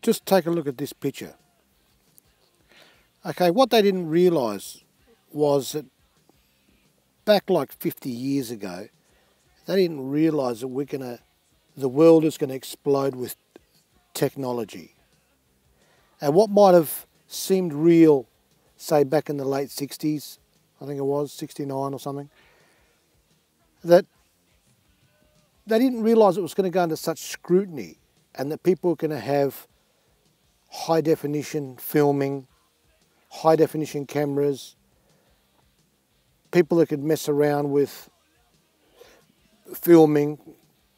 just take a look at this picture. Okay, what they didn't realise was that back like 50 years ago, they didn't realise that the world is going to explode with technology. And what might have seemed real, say back in the late 60s, I think it was, 69 or something, that they didn't realise it was going to go under such scrutiny and that people were going to have high definition filming, high definition cameras, people that could mess around with filming,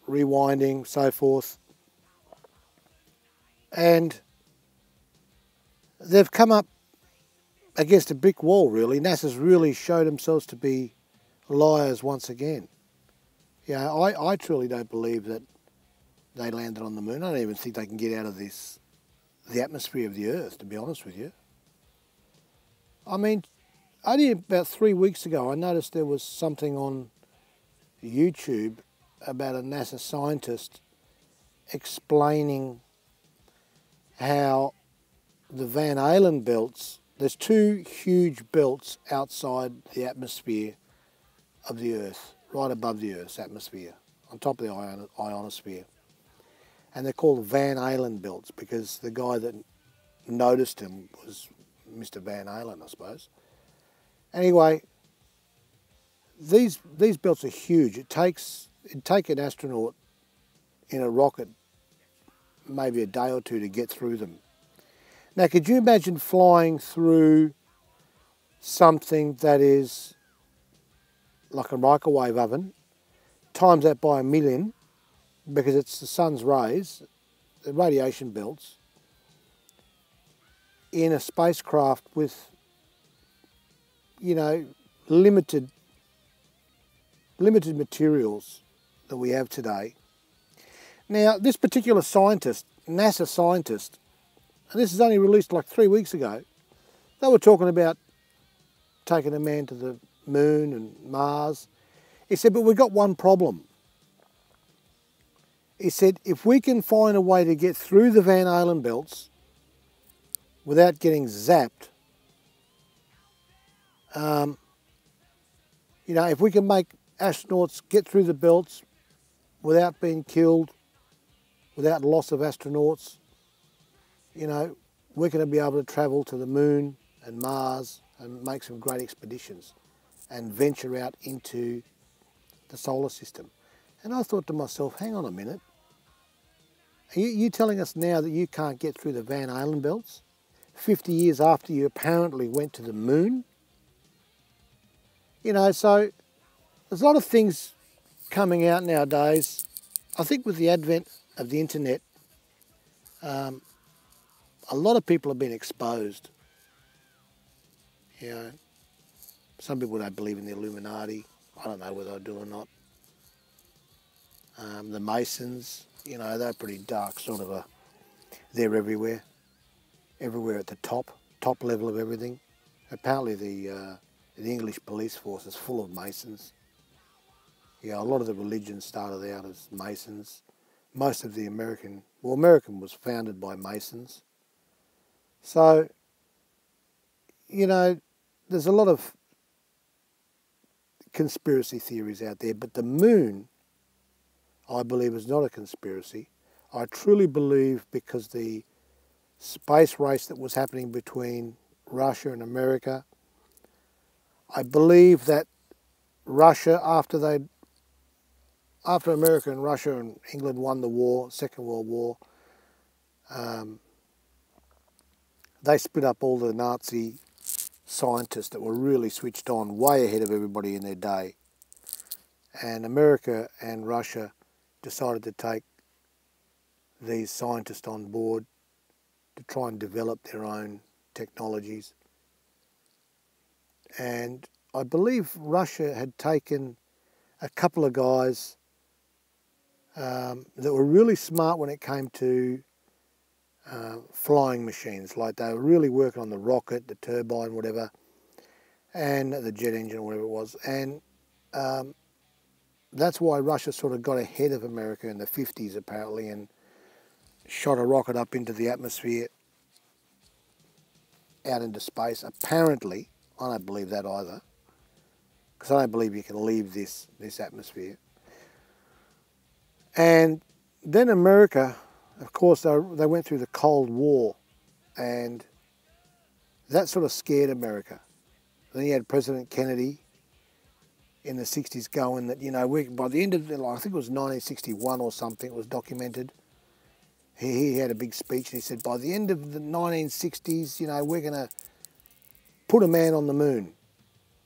rewinding, so forth. And they've come up against a brick wall, really. NASA's really showed themselves to be liars once again. Yeah, I truly don't believe that they landed on the moon. I don't even think they can get out of the atmosphere of the Earth, to be honest with you. I mean, only about 3 weeks ago, I noticed there was something on YouTube about a NASA scientist explaining how the Van Allen belts, there's two huge belts outside the atmosphere of the Earth, right above the Earth's atmosphere, on top of the ionosphere. And they're called Van Allen belts because the guy that noticed him was Mr. Van Allen, I suppose. Anyway, these belts are huge. It'd take an astronaut in a rocket maybe a day or two to get through them. Now, could you imagine flying through something that is like a microwave oven, times that by 1,000,000, because it's the sun's rays, the radiation belts, in a spacecraft with, you know, limited materials that we have today. Now, this particular scientist, NASA scientist, and this is only released like 3 weeks ago, they were talking about taking a man to the moon and Mars. He said, but we've got one problem. He said, if we can find a way to get through the Van Allen belts without getting zapped, you know, if we can make astronauts get through the belts without being killed, without loss of astronauts, you know, we're going to be able to travel to the moon and Mars and make some great expeditions and venture out into the solar system. And I thought to myself, hang on a minute, are you telling us now that you can't get through the Van Allen belts 50 years after you apparently went to the moon? You know, so there's a lot of things coming out nowadays. I think with the advent of the internet, a lot of people have been exposed. You know, some people don't believe in the Illuminati. I don't know whether I do or not. The Masons, you know, they're pretty dark sort of they're everywhere at the top level of everything. Apparently the English police force is full of Masons. Yeah, a lot of the religions started out as Masons. Most of the American was founded by Masons. So, you know, there's a lot of conspiracy theories out there, but the moon, I believe, is not a conspiracy. I truly believe because the space race that was happening between Russia and America, I believe that Russia, after America and Russia and England won the war, Second World War, they split up all the Nazi scientists that were really switched on, way ahead of everybody in their day. And America and Russia decided to take these scientists on board to try and develop their own technologies. And I believe Russia had taken a couple of guys that were really smart when it came to flying machines. Like they were really working on the rocket, the turbine, whatever, and the jet engine or whatever it was. And that's why Russia sort of got ahead of America in the 50s apparently, and shot a rocket up into the atmosphere, out into space. Apparently, I don't believe that either, because I don't believe you can leave this atmosphere. And then America, of course, they went through the Cold War, and that sort of scared America. Then you had President Kennedy in the 60s going that, you know, by the end of, I think it was 1961 or something, it was documented. He had a big speech and he said, by the end of the 1960s, you know, we're going to put a man on the moon.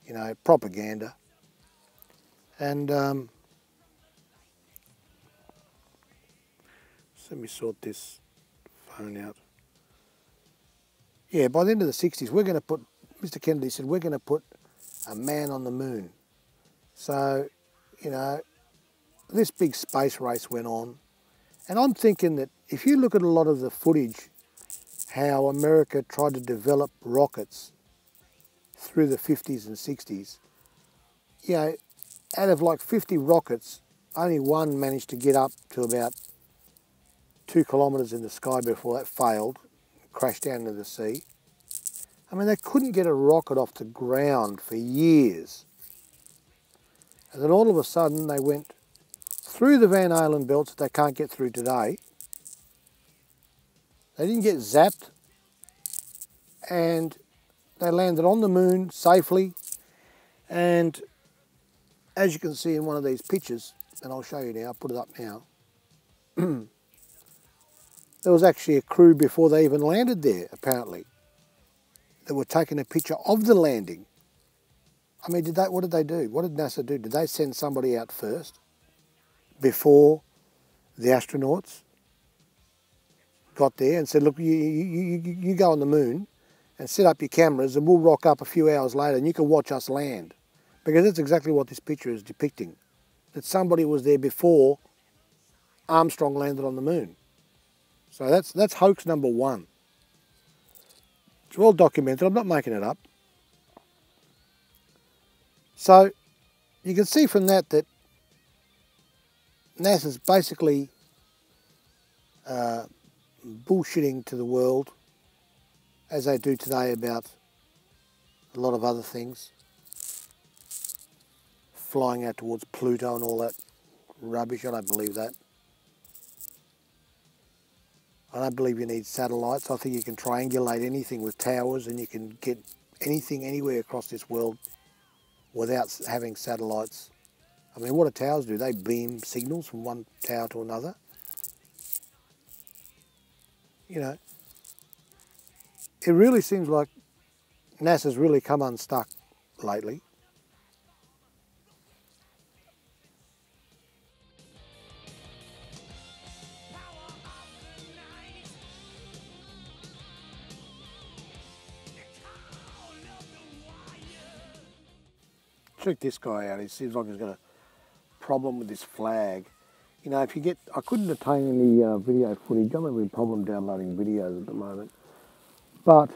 You know, propaganda. And let me sort this phone out. Yeah, by the end of the 60s, we're going to put, Mr. Kennedy said, we're going to put a man on the moon. So, you know, this big space race went on. And I'm thinking that if you look at a lot of the footage, how America tried to develop rockets through the 50s and 60s, you know, out of like 50 rockets, only one managed to get up to about 2 kilometres in the sky before that failed, crashed down into the sea. I mean, they couldn't get a rocket off the ground for years. And then all of a sudden they went through the Van Allen belts that they can't get through today. They didn't get zapped, and they landed on the moon safely. And as you can see in one of these pictures, and I'll show you now, I'll put it up now, there was actually a crew before they even landed there, apparently, that were taking a picture of the landing. I mean, what did they do? What did NASA do? Did they send somebody out first before the astronauts got there and said, look, you go on the moon and set up your cameras and we'll rock up a few hours later and you can watch us land? Because that's exactly what this picture is depicting, that somebody was there before Armstrong landed on the moon. So that's hoax number one. It's well documented, I'm not making it up. So you can see from that NASA's basically bullshitting to the world, as they do today about a lot of other things. Flying out towards Pluto and all that rubbish, I don't believe that. I don't believe you need satellites. I think you can triangulate anything with towers and you can get anything anywhere across this world without having satellites. I mean, what do towers do? They beam signals from one tower to another. You know, it really seems like NASA's really come unstuck lately. Check this guy out. He seems like he's got a problem with this flag. You know, if you get, I couldn't obtain any video footage. I'm having a problem downloading videos at the moment. But,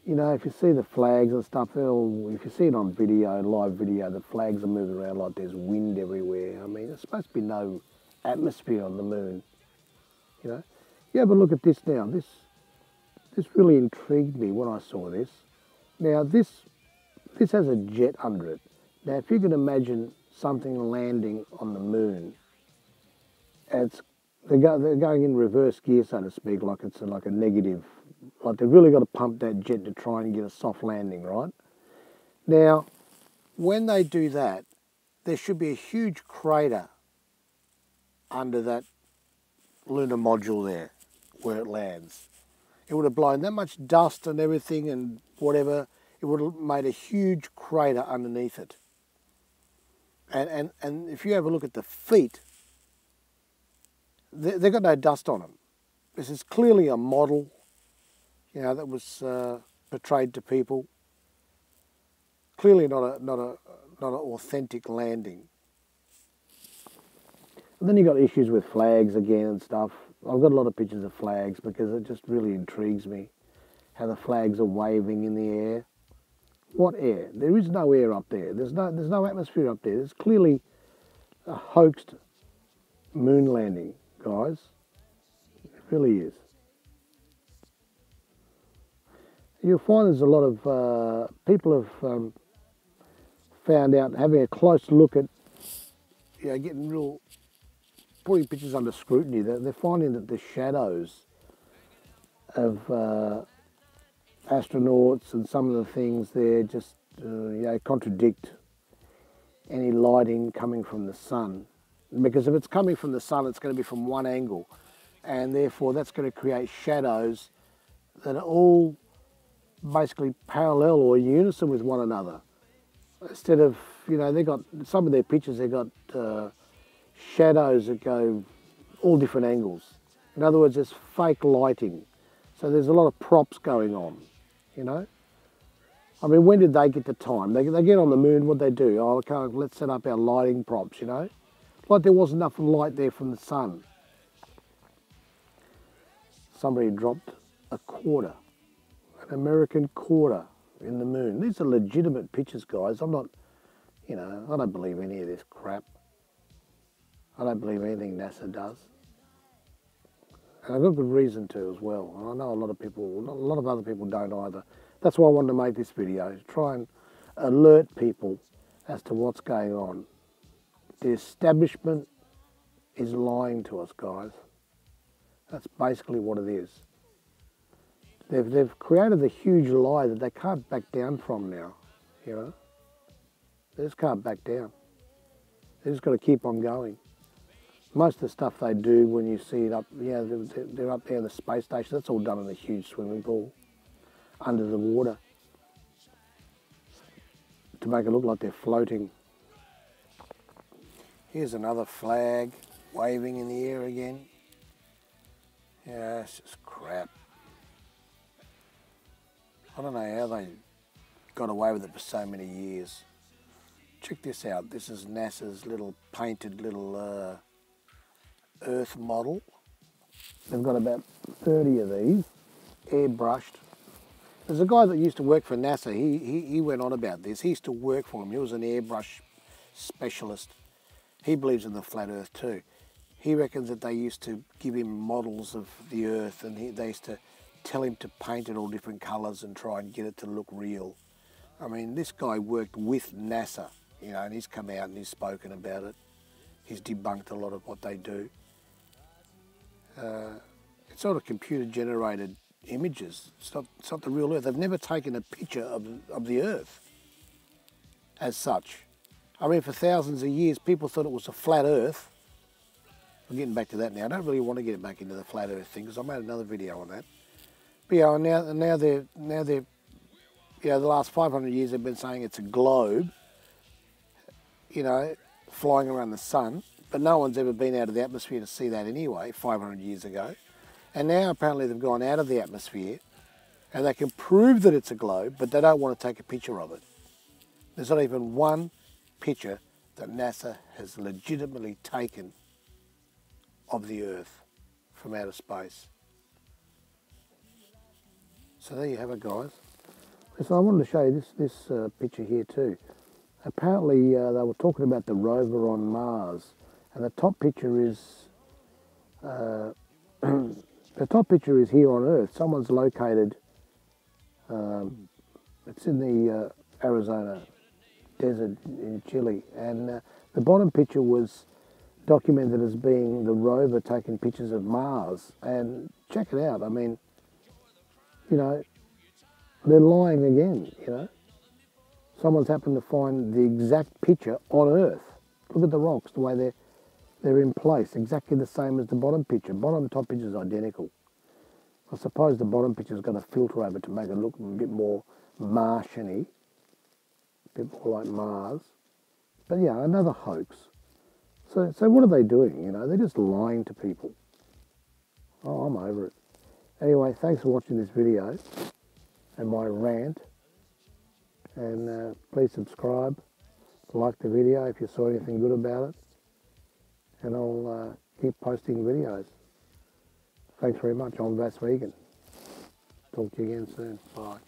you know, if you see the flags and stuff, if you see it on video, live video, the flags are moving around like there's wind everywhere. I mean, there's supposed to be no atmosphere on the moon. You know, you have a look at this now. This really intrigued me when I saw this. Now, this has a jet under it. Now, if you can imagine something landing on the moon, they're going in reverse gear, so to speak, like it's like a negative. Like they've really got to pump that jet to try and get a soft landing, right? Now, when they do that, there should be a huge crater under that lunar module there, where it lands. It would have blown that much dust and everything and whatever. It would have made a huge crater underneath it. And if you have a look at the feet, they've got no dust on them. This is clearly a model, you know, that was portrayed to people. Clearly not an authentic landing. And then you've got issues with flags again and stuff. I've got a lot of pictures of flags because it just really intrigues me how the flags are waving in the air. What air? There is no air up there. There's no atmosphere up there. There's clearly a hoaxed moon landing, guys. really is. You'll find there's a lot of people have found out, having a close look at, getting real, putting pictures under scrutiny, they're finding that the shadows of astronauts and some of the things there just, contradict any lighting coming from the sun. Because if it's coming from the sun, it's going to be from one angle, and therefore that's going to create shadows that are all basically parallel or in unison with one another. Instead of, they got, some of their pictures, they got shadows that go all different angles. In other words, there's fake lighting. So there's a lot of props going on, I mean, when did they get the time? They get on the moon, what they do? Oh, okay, let's set up our lighting props, Like there wasn't enough light there from the sun. Somebody dropped a quarter, an American quarter in the moon. These are legitimate pictures, guys. I'm not, I don't believe any of this crap. I don't believe anything NASA does. And I've got good reason to as well. And I know a lot of other people don't either. That's why I wanted to make this video, to try and alert people as to what's going on. The establishment is lying to us, guys. That's basically what it is. They've created a huge lie that they can't back down from now, They just can't back down. They just got to keep on going. Most of the stuff they do when you see it up, they're up there in the space station, that's all done in a huge swimming pool, under the water, to make it look like they're floating. Here's another flag waving in the air again. Yeah, it's just crap. I don't know how they got away with it for so many years. Check this out. This is NASA's little painted little Earth model. They've got about 30 of these, airbrushed. There's a guy that used to work for NASA. He went on about this. He used to work for him. He was an airbrush specialist. He believes in the flat Earth too. He reckons that they used to give him models of the Earth, and they used to tell him to paint it all different colours and try and get it to look real. I mean, this guy worked with NASA, and he's come out and he's spoken about it. He's debunked a lot of what they do. It's not a computer-generated images. It's not the real Earth. They've never taken a picture of the Earth as such. I mean, for thousands of years, people thought it was a flat Earth. I'm getting back to that now. I don't really want to get back into the flat Earth thing because I made another video on that. But now they're the last 500 years they've been saying it's a globe, flying around the sun. But no one's ever been out of the atmosphere to see that anyway, 500 years ago. And now apparently they've gone out of the atmosphere and they can prove that it's a globe, but they don't want to take a picture of it. There's not even one picture that NASA has legitimately taken of the Earth from outer space. So there you have it, guys. So I wanted to show you this picture here too. Apparently they were talking about the rover on Mars. And the top picture is here on Earth. Someone's located. It's in the Arizona desert in Chile, and the bottom picture was documented as being the rover taking pictures of Mars. And check it out. I mean, they're lying again. Someone's happened to find the exact picture on Earth. Look at the rocks, the way they're in place, exactly the same as the bottom picture. Bottom and top picture is identical. I suppose the bottom picture's got a filter over to make it look a bit more Martian-y, a bit more like Mars. But yeah, another hoax. So what are they doing? They're just lying to people. Oh, I'm over it. Anyway, thanks for watching this video and my rant. And please subscribe, like the video if you saw anything good about it. And I'll keep posting videos. Thanks very much. I'm Vas Vegan. Talk to you again soon. Bye.